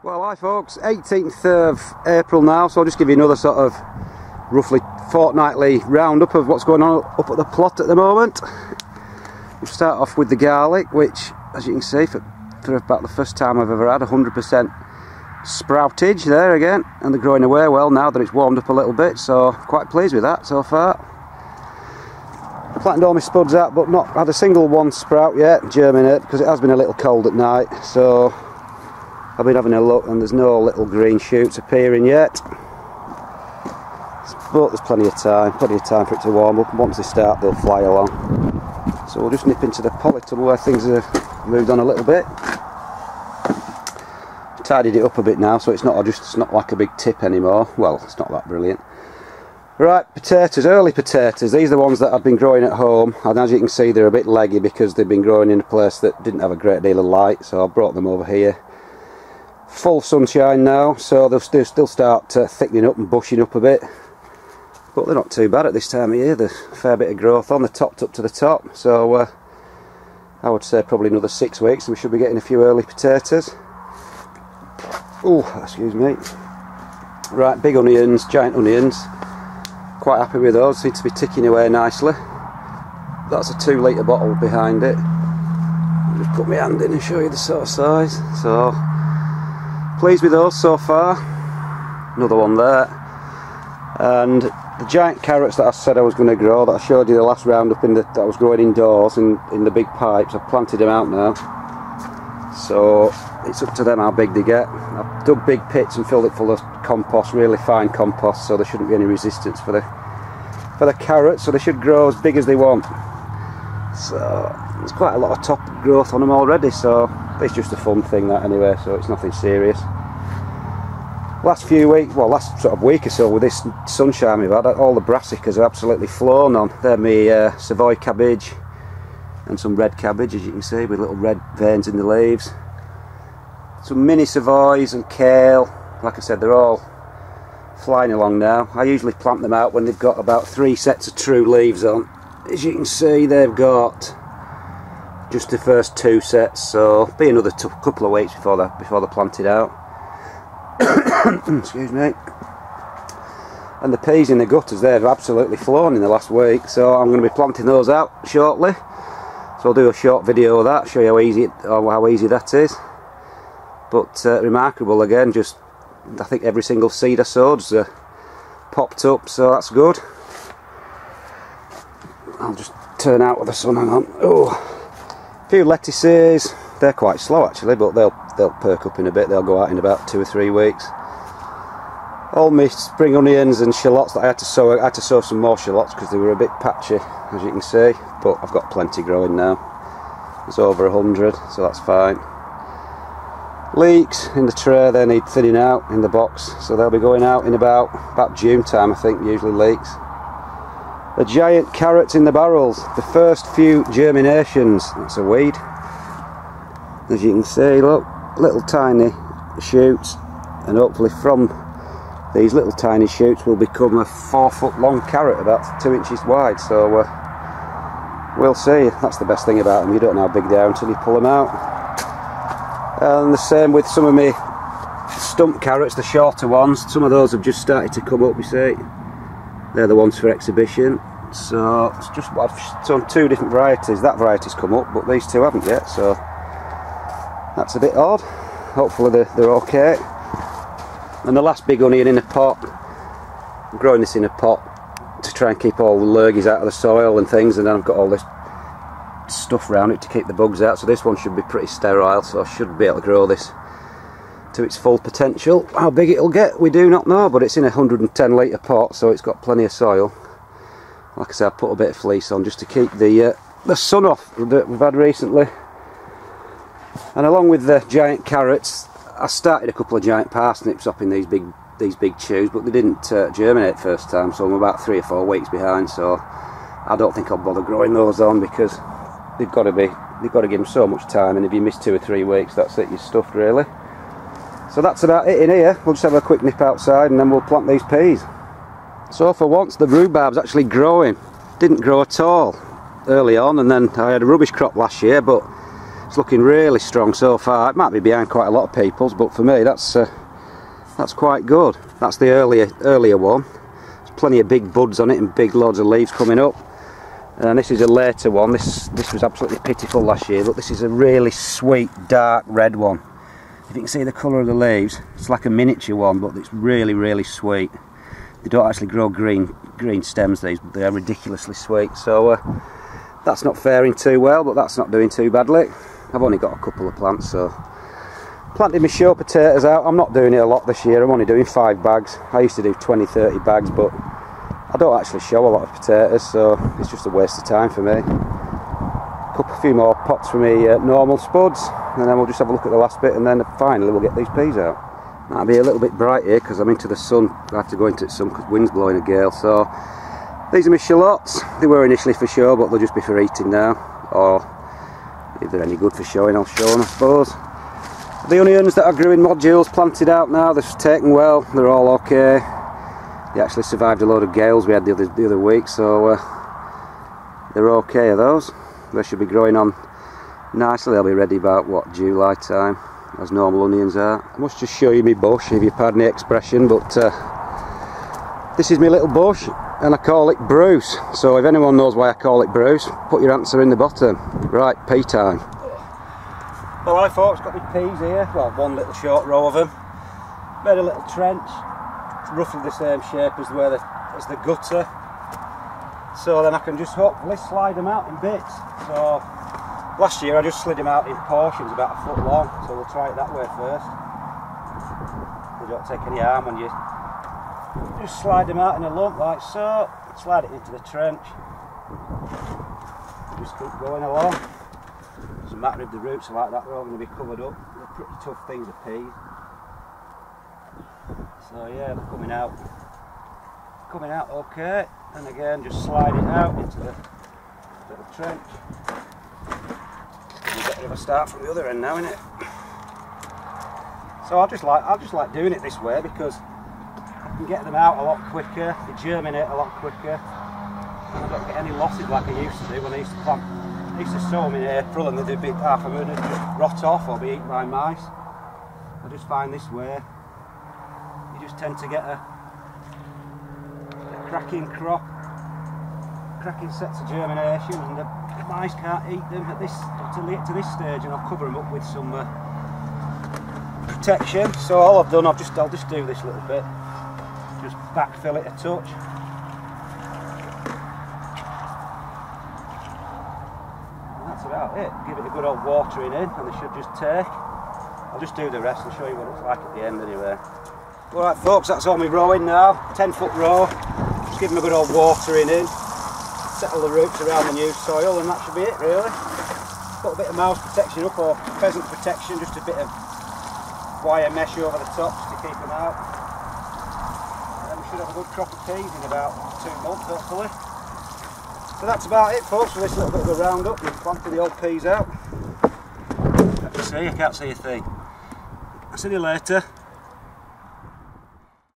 Well, hi folks, 18th of April now, so I'll just give you another sort of roughly fortnightly roundup of what's going on up at the plot at the moment. We'll start off with the garlic, which, as you can see, for about the first time I've ever had 100% sproutage there again, and they're growing away well now that it's warmed up a little bit, so I'm quite pleased with that so far. I planted all my spuds out, but not had a single one sprout yet, germinate, because it has been a little cold at night, so I've been having a look and there's no little green shoots appearing yet, but there's plenty of time for it to warm up, and once they start they'll fly along. So we'll just nip into the Polytunnel where things have moved on a little bit. Tidied it up a bit now, so it's not like a big tip anymore. Well, it's not that brilliant. Right, potatoes, early potatoes. These are the ones that I've been growing at home, and as you can see they're a bit leggy because they've been growing in a place that didn't have a great deal of light, so I brought them over here. Full sunshine now, so they'll still start thickening up and bushing up a bit, but they're not too bad at this time of year. There's a fair bit of growth on. They're topped up to the top, so I would say probably another 6 weeks and we should be getting a few early potatoes. Oh, excuse me. Right, big onions, giant onions, quite happy with those, seem to be ticking away nicely. That's a 2 litre bottle behind it. I'll just put my hand in and show you the sort of size. So pleased with those so far. Another one there. And the giant carrots that I said I was going to grow, that I showed you the last roundup that I was growing indoors in the big pipes, I've planted them out now. So it's up to them how big they get. I've dug big pits and filled it full of compost, really fine compost, so there shouldn't be any resistance for the carrots, so they should grow as big as they want. So there's quite a lot of top growth on them already, so it's just a fun thing that anyway, so it's nothing serious. Last few weeks, well last sort of week or so with this sunshine we've had, all the brassicas are absolutely flown on. They're my Savoy Cabbage and some red cabbage, as you can see, with little red veins in the leaves. Some mini Savoys and kale, like I said, they're all flying along now. I usually plant them out when they've got about 3 sets of true leaves on. As you can see, they've got just the first 2 sets, so be another couple of weeks before they're planted out. Excuse me. And the peas in the gutters, they've absolutely flown in the last week, so I'm going to be planting those out shortly. So I'll do a short video of that, show you how easy that is. But remarkable again, just I think every single seed I sowed's popped up, so that's good. I'll just turn out with the sun, hang on. Oh, a few lettuces, they're quite slow actually, but they'll perk up in a bit. They'll go out in about 2 or 3 weeks. All my spring onions and shallots that I had to sow some more shallots because they were a bit patchy, as you can see, but I've got plenty growing now. It's over 100, so that's fine. Leeks in the tray, they need thinning out in the box, so they'll be going out in about June time, I think, usually leeks. The giant carrots in the barrels, the first few germinations. That's a weed. As you can see, look, little tiny shoots, and hopefully from these little tiny shoots will become a 4 foot long carrot about 2 inches wide, so we'll see. That's the best thing about them, you don't know how big they are until you pull them out. And the same with some of my stump carrots, the shorter ones. Some of those have just started to come up, you see. They're the ones for exhibition. So it's just, I've sown 2 different varieties. That variety's come up, but these 2 haven't yet, so that's a bit odd. Hopefully they're okay. And the last big onion in a pot. I'm growing this in a pot to try and keep all the lurgies out of the soil and things, and then I've got all this stuff around it to keep the bugs out, so this one should be pretty sterile, so I should be able to grow this to its full potential. How big it'll get we do not know, but it's in a 110 litre pot, so it's got plenty of soil. Like I said, I put a bit of fleece on just to keep the sun off that we've had recently. And along with the giant carrots, I started a couple of giant parsnips up in these big tubes, but they didn't germinate first time, so I'm about 3 or 4 weeks behind, so I don't think I'll bother growing those on because they've got to give them so much time, and if you miss 2 or 3 weeks, that's it, you're stuffed really. So that's about it in here. We'll just have a quick nip outside and then we'll plant these peas. So for once the rhubarb's actually growing. Didn't grow at all early on, and then I had a rubbish crop last year, but It's looking really strong so far. It might be behind quite a lot of people's, but for me that's quite good. That's the earlier one. There's plenty of big buds on it and big loads of leaves coming up. And this is a later one. This was absolutely pitiful last year, but this is a really sweet dark red one. If you can see the colour of the leaves, it's like a miniature one, but it's really sweet. They don't actually grow green stems, these, but they are ridiculously sweet. So that's not faring too well, but that's not doing too badly. I've only got a couple of plants, so planted my show potatoes out. I'm not doing it a lot this year. I'm only doing 5 bags. I used to do 20-30 bags, but I don't actually show a lot of potatoes, so it's just a waste of time for me. A few more pots for me normal spuds, and then we'll just have a look at the last bit, and then finally we'll get these peas out. Might be a little bit bright here because I'm into the sun. I have to go into the sun because wind's blowing a gale. So these are my shallots. They were initially for show, but they'll just be for eating now, or if they're any good for showing, I'll show them, I suppose. The onions that I grew in modules, planted out now, they've taken well, they're all okay. They actually survived a load of gales we had the other week, so they're okay, those. They should be growing on nicely. They'll be ready about, what, July time, as normal onions are. I must just show you my bush, if you pardon the expression, but this is my little bush, and I call it Bruce. So if anyone knows why I call it Bruce, put your answer in the bottom. Right, pea time. Well, hi folks, got my peas here. Well, one little short row of them. Made a little trench. It's roughly the same shape as the gutter. So then I can just hopefully slide them out in bits. So last year I just slid them out in portions about 1 foot long, so we'll try it that way first. They don't take any harm when you just slide them out in a lump like so, slide it into the trench, just keep going along. Doesn't matter if the roots are like that, they're all going to be covered up. They're pretty tough things to peas. So yeah, they're coming out okay, and again just slide it out into the little trench. We'll get a bit of a start from the other end now, innit? So I just like doing it this way because I can get them out a lot quicker, they germinate a lot quicker, and I don't get any losses like I used to do when I used to plant. I used to sow them in April and they'd be half a moon and just rot off or be eaten by mice. I just find this way you just tend to get a cracking crop, cracking sets of germination, and the mice can't eat them at to this stage, and I'll cover them up with some protection. So all I've done, I'll just do this little bit, just backfill it a touch. And that's about it. Give it a good old watering in and they should just take. I'll just do the rest and show you what it's like at the end anyway. Alright folks, that's all my rowing now, 10-foot row. Just give them a good old watering in, settle the roots around the new soil, and that should be it really. Put a bit of mouse protection up, or pheasant protection, just a bit of wire mesh over the top just to keep them out. And we should have a good crop of peas in about 2 months hopefully. So that's about it folks for this little bit of a roundup. We've planted the old peas out. I can't see a thing. I'll see you later.